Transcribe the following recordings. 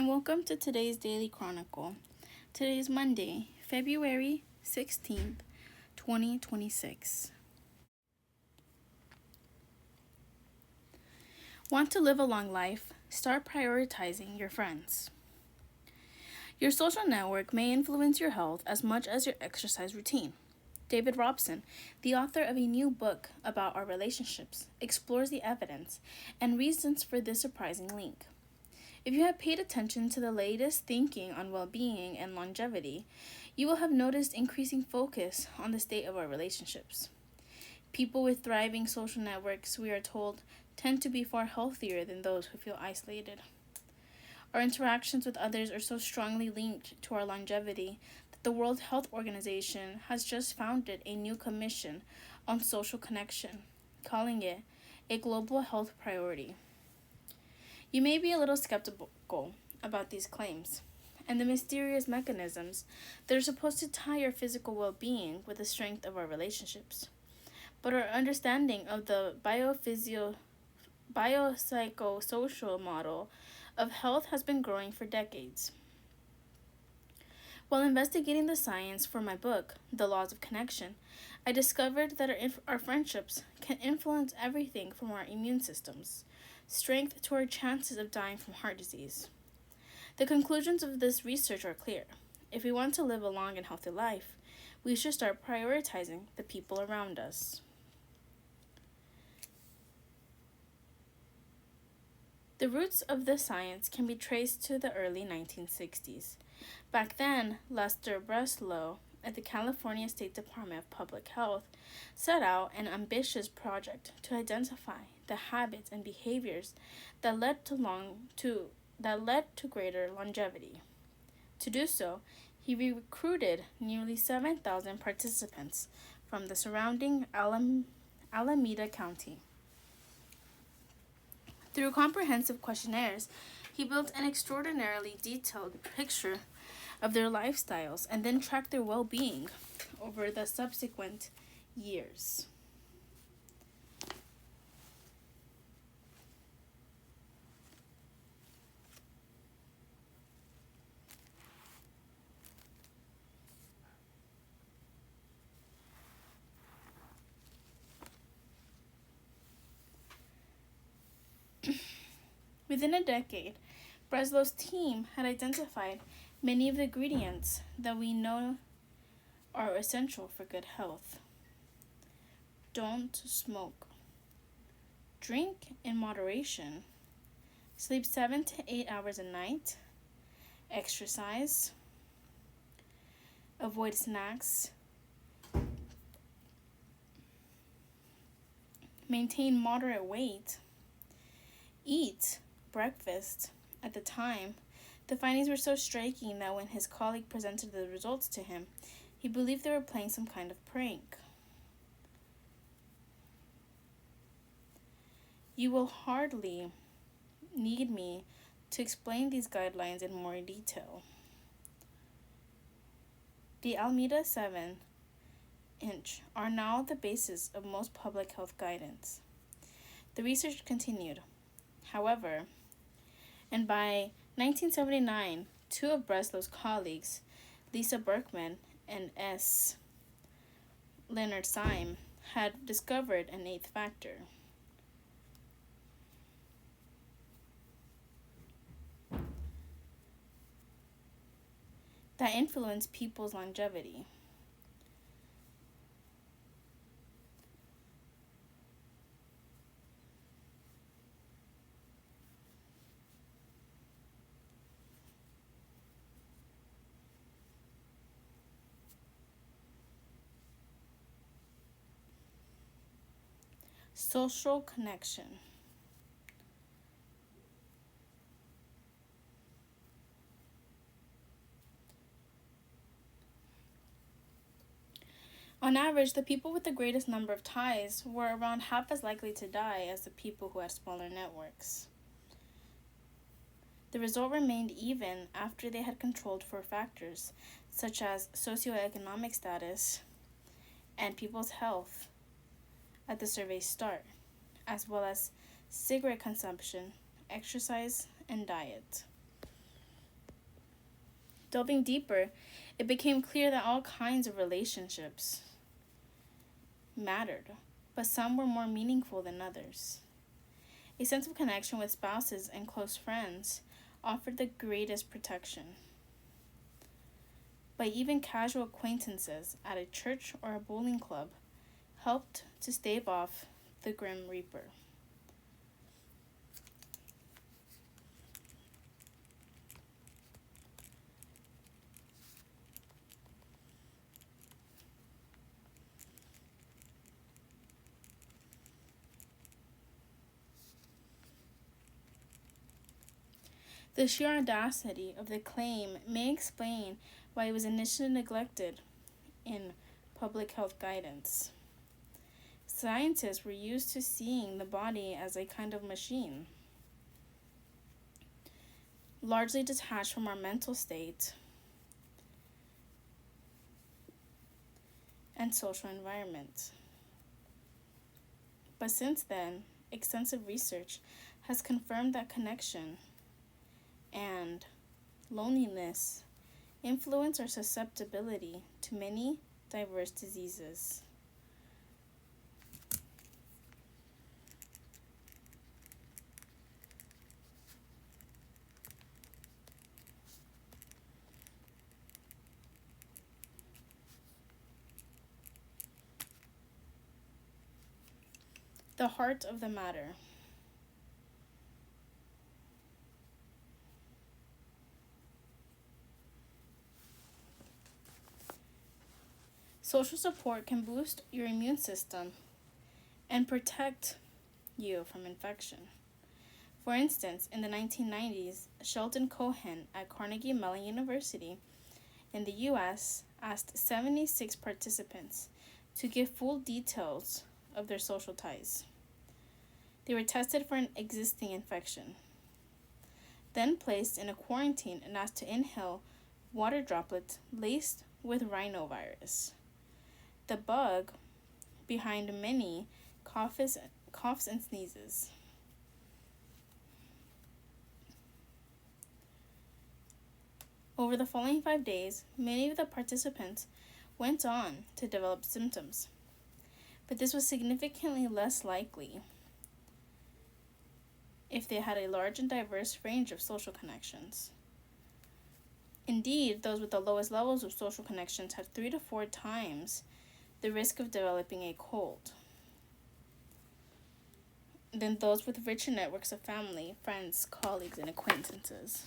and welcome to today's Daily Chronicle. Today is Monday, February 16th, 2026. Want to live a long life? Start prioritizing your friends. Your social network may influence your health as much as your exercise routine. David Robson, the author of a new book about our relationships, explores the evidence and reasons for this surprising link. If you have paid attention to the latest thinking on well-being and longevity, you will have noticed increasing focus on the state of our relationships. People with thriving social networks, we are told, tend to be far healthier than those who feel isolated. Our interactions with others are so strongly linked to our longevity that the World Health Organization has just founded a new commission on social connection, calling it a global health priority. You may be a little skeptical about these claims and the mysterious mechanisms that are supposed to tie our physical well-being with the strength of our relationships. But our understanding of the biopsychosocial model of health has been growing for decades. While investigating the science for my book, The Laws of Connection, I discovered that our friendships can influence everything from our immune systems, strength to our chances of dying from heart disease. The conclusions of this research are clear. If we want to live a long and healthy life, we should start prioritizing the people around us. The roots of this science can be traced to the early 1960s. Back then, Lester Breslow at the California State Department of Public Health set out an ambitious project to identify the habits and behaviors that led to greater longevity. To do so, he recruited nearly 7,000 participants from the surrounding Alameda County. Through comprehensive questionnaires, he built an extraordinarily detailed picture of their lifestyles and then tracked their well-being over the subsequent years. Within a decade, Breslow's team had identified many of the ingredients that we know are essential for good health. Don't smoke. Drink in moderation. Sleep 7 to 8 hours a night. Exercise. Avoid snacks. Maintain moderate weight. Eat breakfast. At the time, the findings were so striking that when his colleague presented the results to him, he believed they were playing some kind of prank. You will hardly need me to explain these guidelines in more detail. The Alameda 7-inch are now the basis of most public health guidance. The research continued, however, and by 1979, two of Breslow's colleagues, Lisa Berkman and S. Leonard Syme, had discovered an eighth factor. That influenced people's longevity. Social connection. On average, the people with the greatest number of ties were around half as likely to die as the people who had smaller networks. The result remained even after they had controlled for factors such as socioeconomic status and people's health at the survey's start, as well as cigarette consumption, exercise, and diet. Delving deeper, it became clear that all kinds of relationships mattered, but some were more meaningful than others. A sense of connection with spouses and close friends offered the greatest protection. But even casual acquaintances at a church or a bowling club helped to stave off the Grim Reaper. The sheer audacity of the claim may explain why it was initially neglected in public health guidance. Scientists were used to seeing the body as a kind of machine, largely detached from our mental state and social environment. But since then, extensive research has confirmed that connection and loneliness influence our susceptibility to many diverse diseases. The heart of the matter. Social support can boost your immune system and protect you from infection. For instance, in the 1990s, Sheldon Cohen at Carnegie Mellon University in the US asked 76 participants to give full details of their social ties. They were tested for an existing infection, then placed in a quarantine and asked to inhale water droplets laced with rhinovirus, the bug behind many coughs and sneezes. Over the following 5 days, many of the participants went on to develop symptoms, but this was significantly less likely if they had a large and diverse range of social connections. Indeed, those with the lowest levels of social connections had 3 to 4 times the risk of developing a cold than those with richer networks of family, friends, colleagues, and acquaintances.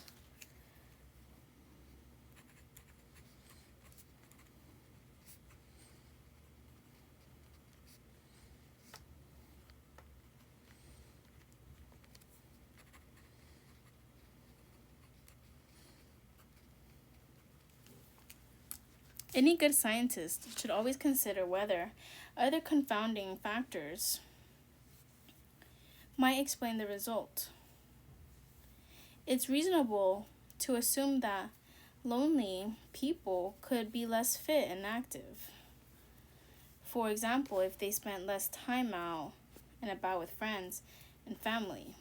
Any good scientist should always consider whether other confounding factors might explain the result. It's reasonable to assume that lonely people could be less fit and active. For example, if they spent less time out and about with friends and family.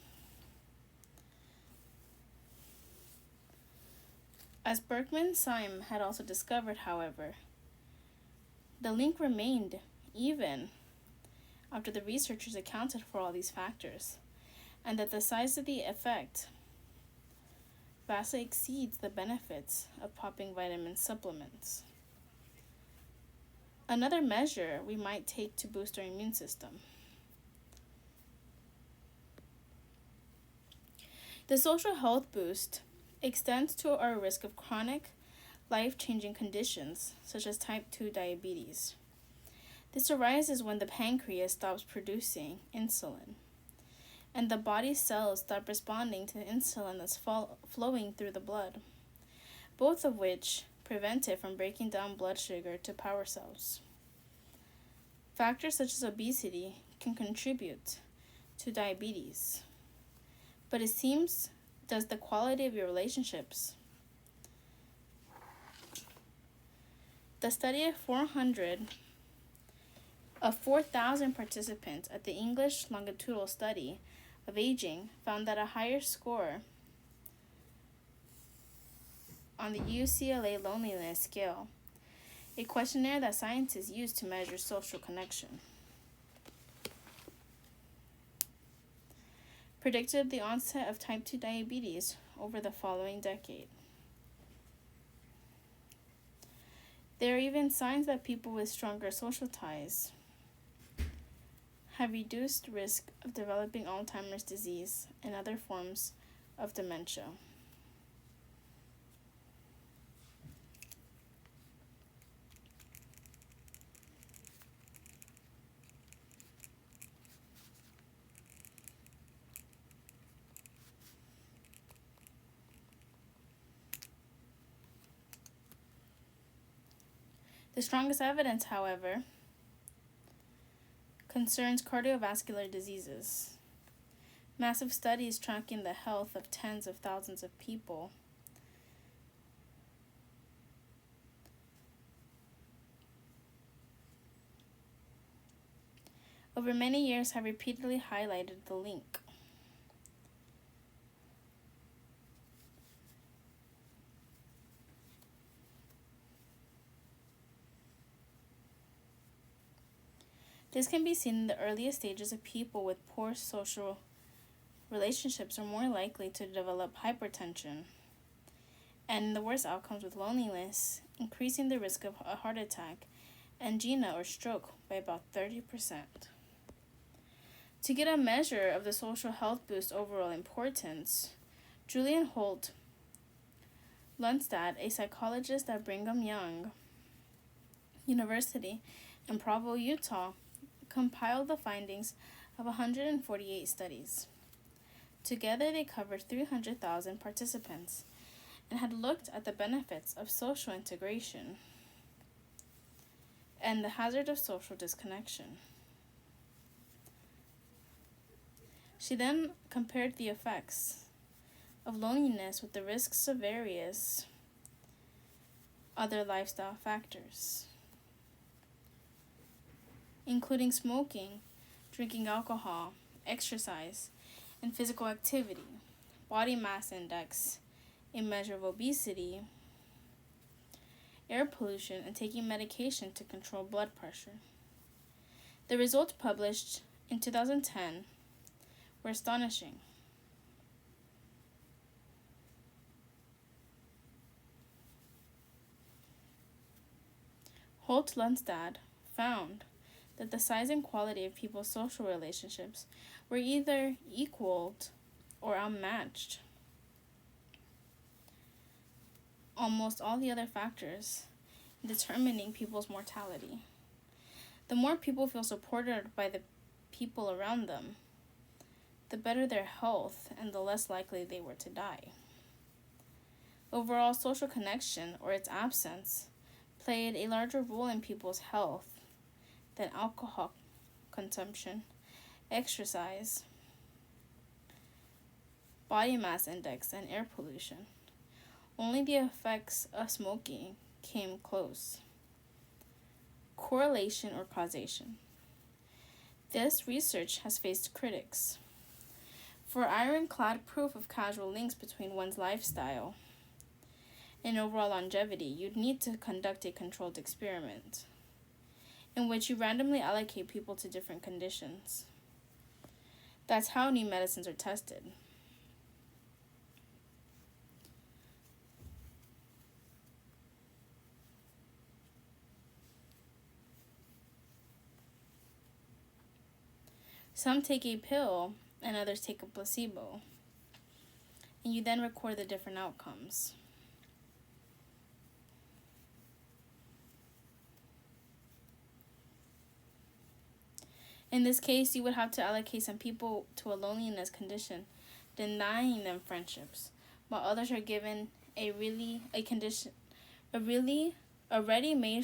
As Berkman-Syme had also discovered, however, the link remained even after the researchers accounted for all these factors, and that the size of the effect vastly exceeds the benefits of popping vitamin supplements. Another measure we might take to boost our immune system. The social health boost extends to our risk of chronic, life-changing conditions such as type 2 diabetes. This arises when the pancreas stops producing insulin, and the body's cells stop responding to the insulin that's flowing through the blood, both of which prevent it from breaking down blood sugar to power cells. Factors such as obesity can contribute to diabetes, but it seems does the quality of your relationships. The study of 4,000 participants at the English longitudinal study of aging found that a higher score on the UCLA Loneliness Scale, a questionnaire that scientists use to measure social connection. Predicted the onset of type 2 diabetes over the following decade. There are even signs that people with stronger social ties have reduced risk of developing Alzheimer's disease and other forms of dementia. The strongest evidence, however, concerns cardiovascular diseases. Massive studies tracking the health of tens of thousands of people over many years have repeatedly highlighted the link. This can be seen in the earliest stages of people with poor social relationships are more likely to develop hypertension, and in the worst outcomes with loneliness, increasing the risk of a heart attack, angina, or stroke by about 30%. To get a measure of the social health boost's overall importance, Julian Holt Lundstad, a psychologist at Brigham Young University in Provo, Utah, compiled the findings of 148 studies. Together, they covered 300,000 participants and had looked at the benefits of social integration and the hazard of social disconnection. She then compared the effects of loneliness with the risks of various other lifestyle factors, including smoking, drinking alcohol, exercise, and physical activity, body mass index, a measure of obesity, air pollution, and taking medication to control blood pressure. The results published in 2010 were astonishing. Holt Lundstad found that the size and quality of people's social relationships were either equaled or unmatched almost all the other factors in determining people's mortality. The more people feel supported by the people around them, the better their health and the less likely they were to die. Overall, social connection, or its absence, played a larger role in people's health than alcohol consumption, exercise, body mass index, and air pollution. Only the effects of smoking came close. Correlation or causation. This research has faced critics. For ironclad proof of causal links between one's lifestyle and overall longevity, you'd need to conduct a controlled experiment in which you randomly allocate people to different conditions. That's how new medicines are tested. Some take a pill and others take a placebo, and you then record the different outcomes. In this case, you would have to allocate some people to a loneliness condition, denying them friendships, while others are given a ready-made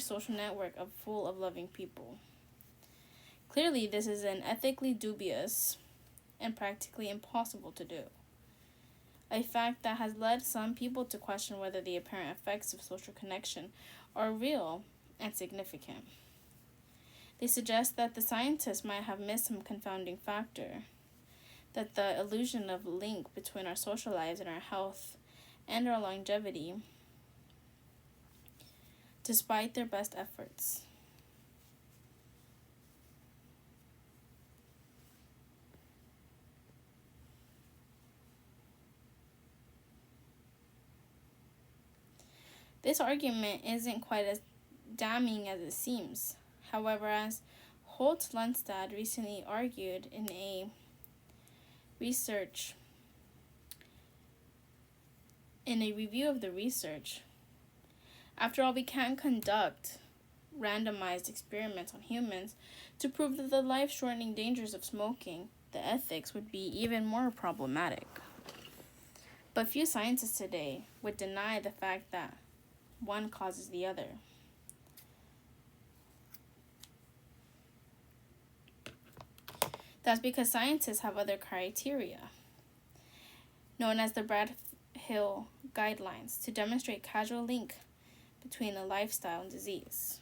social network full of loving people. Clearly, this is an ethically dubious and practically impossible to do, a fact that has led some people to question whether the apparent effects of social connection are real and significant. They suggest that the scientists might have missed some confounding factor, that the illusion of link between our social lives and our health and our longevity despite their best efforts. This argument isn't quite as damning as it seems. However, as Holt-Lundstad recently argued in a research in a review of the research, after all, we can't conduct randomized experiments on humans to prove that the life-shortening dangers of smoking. The ethics would be even more problematic. But few scientists today would deny the fact that one causes the other. That's because scientists have other criteria, known as the Bradhill guidelines, to demonstrate causal link between a lifestyle and disease.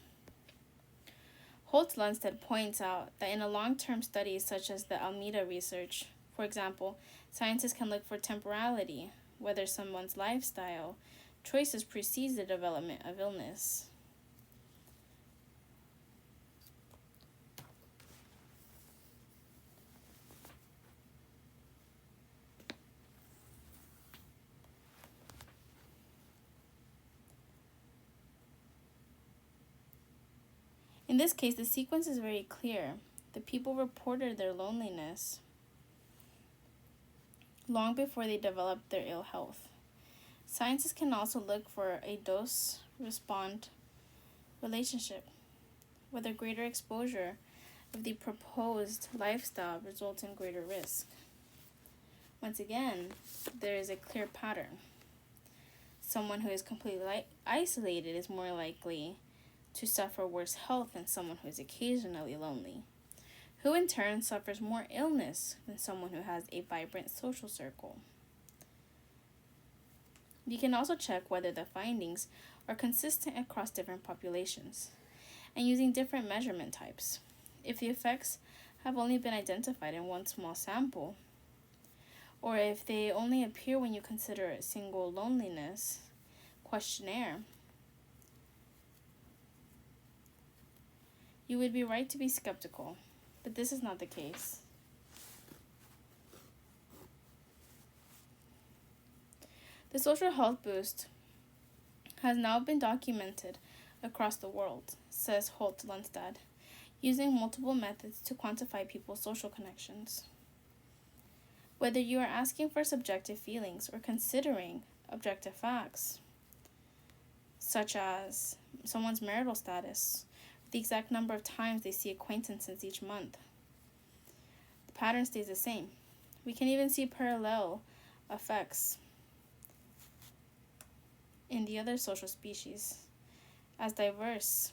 Holt-Lundstad points out that in a long-term studies such as the Almeida research, for example, scientists can look for temporality, whether someone's lifestyle choices precedes the development of illness. In this case, the sequence is very clear. The people reported their loneliness long before they developed their ill health. Scientists can also look for a dose-response relationship, whether greater exposure of the proposed lifestyle results in greater risk. Once again, there is a clear pattern. Someone who is completely isolated is more likely to suffer worse health than someone who is occasionally lonely, who in turn suffers more illness than someone who has a vibrant social circle. You can also check whether the findings are consistent across different populations and using different measurement types. If the effects have only been identified in one small sample, or if they only appear when you consider a single loneliness questionnaire, you would be right to be skeptical, but this is not the case. The social health boost has now been documented across the world, says Holt-Lundstad, using multiple methods to quantify people's social connections. Whether you are asking for subjective feelings or considering objective facts, such as someone's marital status, the exact number of times they see acquaintances each month, the pattern stays the same. We can even see parallel effects in the other social species, as diverse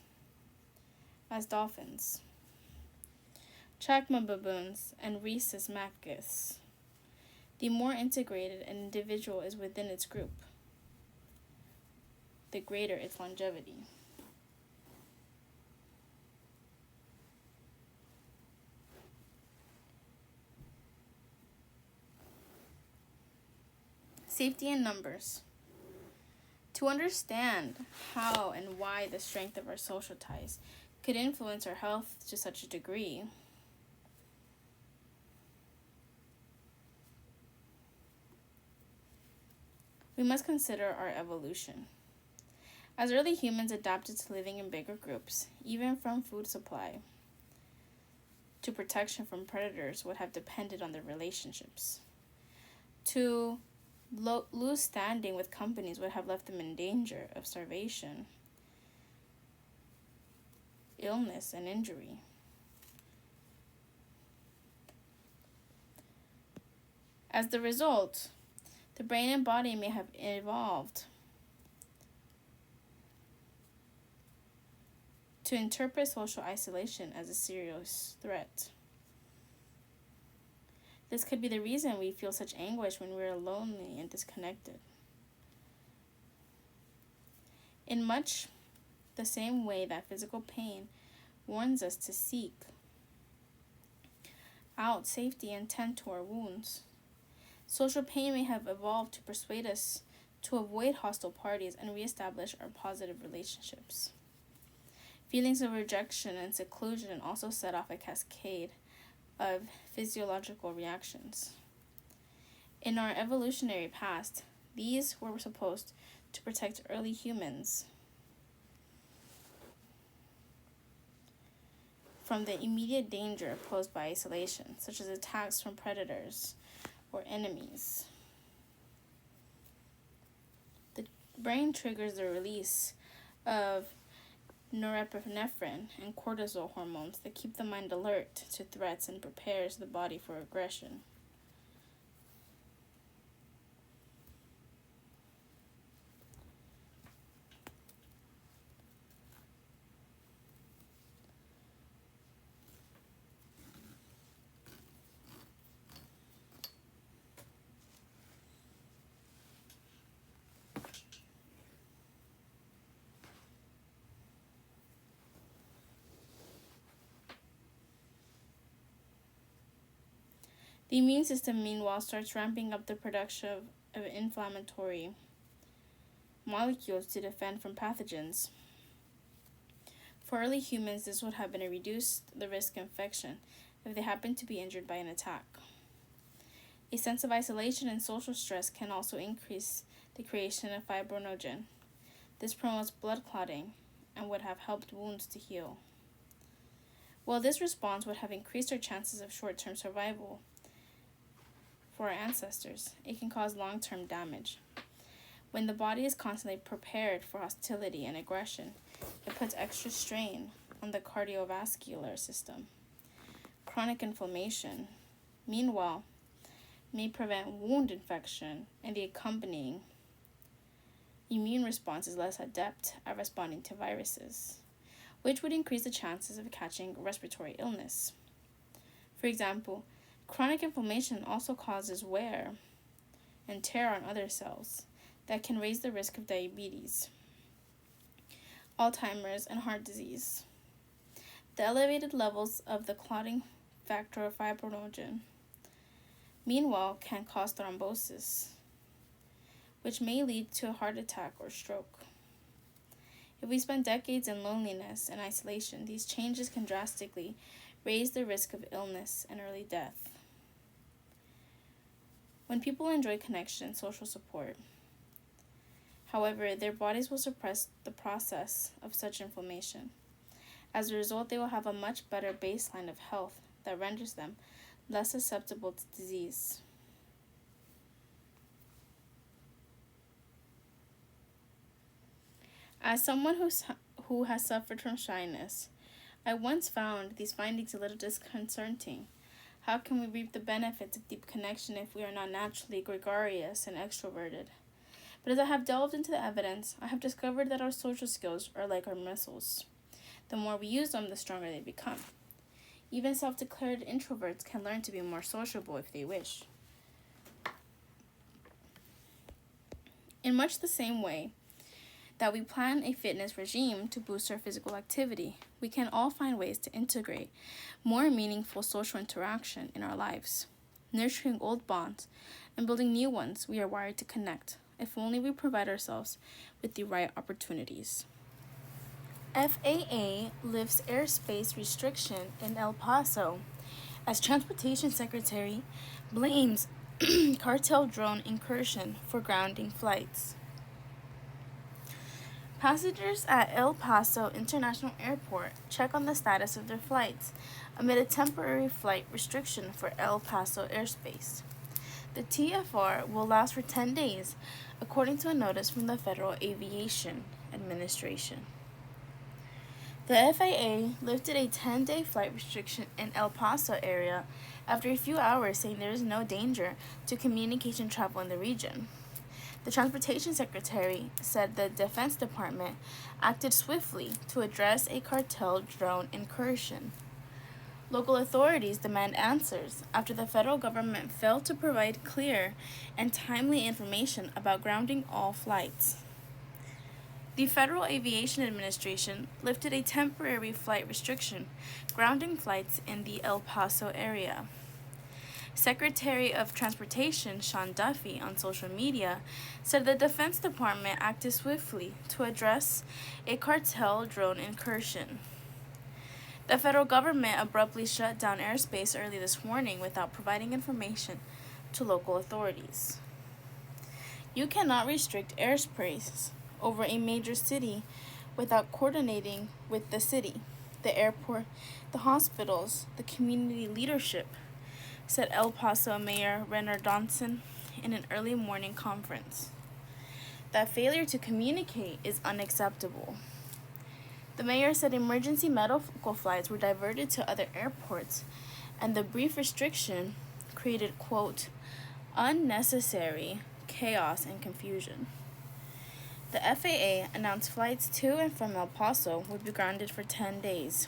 as dolphins, chacma baboons, and rhesus macaques. The more integrated an individual is within its group, the greater its longevity. Safety in numbers. To understand how and why the strength of our social ties could influence our health to such a degree, we must consider our evolution. As early humans adapted to living in bigger groups, even from food supply to protection from predators would have depended on their relationships. To lose standing with companies would have left them in danger of starvation, illness, and injury. As the result, the brain and body may have evolved to interpret social isolation as a serious threat. This could be the reason we feel such anguish when we are lonely and disconnected. In much the same way that physical pain warns us to seek out safety and tend to our wounds, social pain may have evolved to persuade us to avoid hostile parties and reestablish our positive relationships. Feelings of rejection and seclusion also set off a cascade of physiological reactions. In our evolutionary past, these were supposed to protect early humans from the immediate danger posed by isolation, such as attacks from predators or enemies. The brain triggers the release of norepinephrine and cortisol hormones that keep the mind alert to threats and prepares the body for aggression. The immune system, meanwhile, starts ramping up the production of inflammatory molecules to defend from pathogens. For early humans, this would have been reduced the risk of infection if they happened to be injured by an attack. A sense of isolation and social stress can also increase the creation of fibrinogen. This promotes blood clotting and would have helped wounds to heal. While this response would have increased our chances of short-term survival for our ancestors, it can cause long-term damage. When the body is constantly prepared for hostility and aggression, it puts extra strain on the cardiovascular system. Chronic inflammation, meanwhile, may prevent wound infection, and the accompanying immune response is less adept at responding to viruses, which would increase the chances of catching respiratory illness. For example, chronic inflammation also causes wear and tear on other cells that can raise the risk of diabetes, Alzheimer's, and heart disease. The elevated levels of the clotting factor of fibrinogen, meanwhile, can cause thrombosis, which may lead to a heart attack or stroke. If we spend decades in loneliness and isolation, these changes can drastically raise the risk of illness and early death. When people enjoy connection and social support, however, their bodies will suppress the process of such inflammation. As a result, they will have a much better baseline of health that renders them less susceptible to disease. As someone who has suffered from shyness, I once found these findings a little disconcerting. How can we reap the benefits of deep connection if we are not naturally gregarious and extroverted? But as I have delved into the evidence, I have discovered that our social skills are like our muscles. The more we use them, the stronger they become. Even self-declared introverts can learn to be more sociable if they wish. In much the same way that we plan a fitness regime to boost our physical activity, we can all find ways to integrate more meaningful social interaction in our lives. Nurturing old bonds and building new ones, we are wired to connect, if only we provide ourselves with the right opportunities. FAA lifts airspace restriction in El Paso as Transportation Secretary blames cartel drone incursion for grounding flights. Passengers at El Paso International Airport check on the status of their flights amid a temporary flight restriction for El Paso airspace. The TFR will last for 10 days, according to a notice from the Federal Aviation Administration. The FAA lifted a 10-day flight restriction in El Paso area after a few hours, saying there is no danger to communication travel in the region. The Transportation Secretary said the Defense Department acted swiftly to address a cartel drone incursion. Local authorities demand answers after the federal government failed to provide clear and timely information about grounding all flights. The Federal Aviation Administration lifted a temporary flight restriction, grounding flights in the El Paso area. Secretary of Transportation Sean Duffy on social media said the Defense Department acted swiftly to address a cartel drone incursion. The federal government abruptly shut down airspace early this morning without providing information to local authorities. You cannot restrict airspace over a major city without coordinating with the city, the airport, the hospitals, the community leadership, said El Paso Mayor Renner Johnson in an early morning conference. That failure to communicate is unacceptable. The mayor said emergency medical flights were diverted to other airports, and the brief restriction created, quote, unnecessary chaos and confusion. The FAA announced flights to and from El Paso would be grounded for 10 days.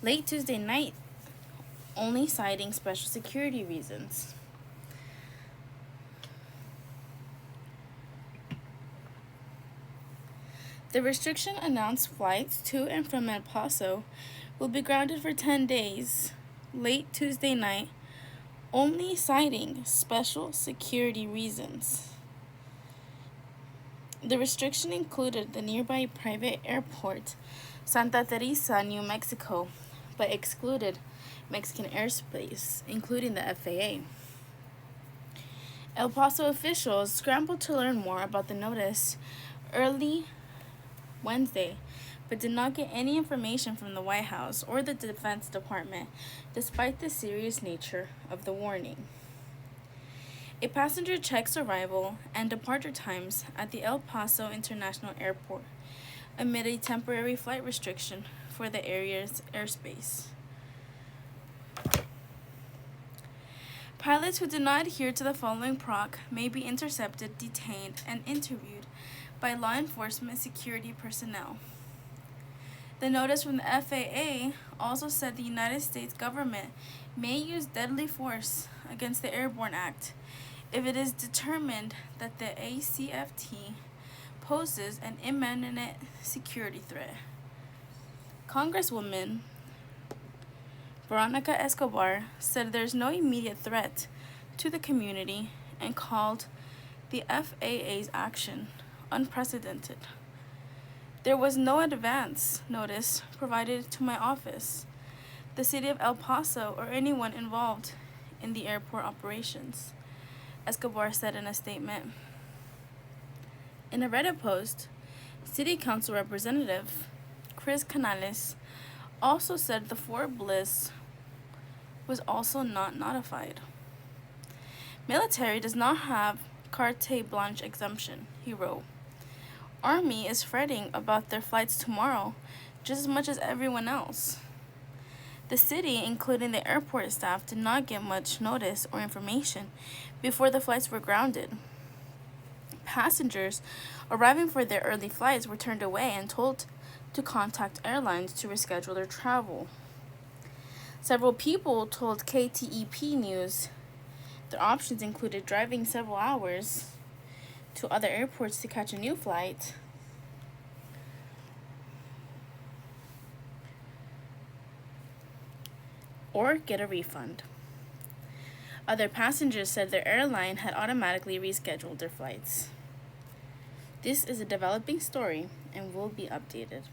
Late Tuesday night, only citing special security reasons. The restriction announced flights to and from El Paso will be grounded for 10 days. Late Tuesday night, only citing special security reasons. The restriction included the nearby private airport, Santa Teresa, New Mexico, but excluded Mexican airspace, including the FAA. El Paso officials scrambled to learn more about the notice early Wednesday, but did not get any information from the White House or the Defense Department, despite the serious nature of the warning. A passenger checks arrival and departure times at the El Paso International Airport amid a temporary flight restriction for the area's airspace. Pilots who do not adhere to the following proc may be intercepted, detained, and interviewed by law enforcement security personnel. The notice from the FAA also said the United States government may use deadly force against the Airborne Act if it is determined that the ACFT poses an imminent security threat. Congresswoman Veronica Escobar said there's no immediate threat to the community and called the FAA's action unprecedented. There was no advance notice provided to my office, the city of El Paso, or anyone involved in the airport operations, Escobar said in a statement. In a Reddit post, City Council Representative Chris Canales also said the Fort Bliss was also not notified. Military does not have carte blanche exemption, he wrote. Army is fretting about their flights tomorrow just as much as everyone else. The city, including the airport staff, did not get much notice or information before the flights were grounded. Passengers arriving for their early flights were turned away and told to contact airlines to reschedule their travel. Several people told KTEP News their options included driving several hours to other airports to catch a new flight, or get a refund. Other passengers said their airline had automatically rescheduled their flights. This is a developing story and will be updated.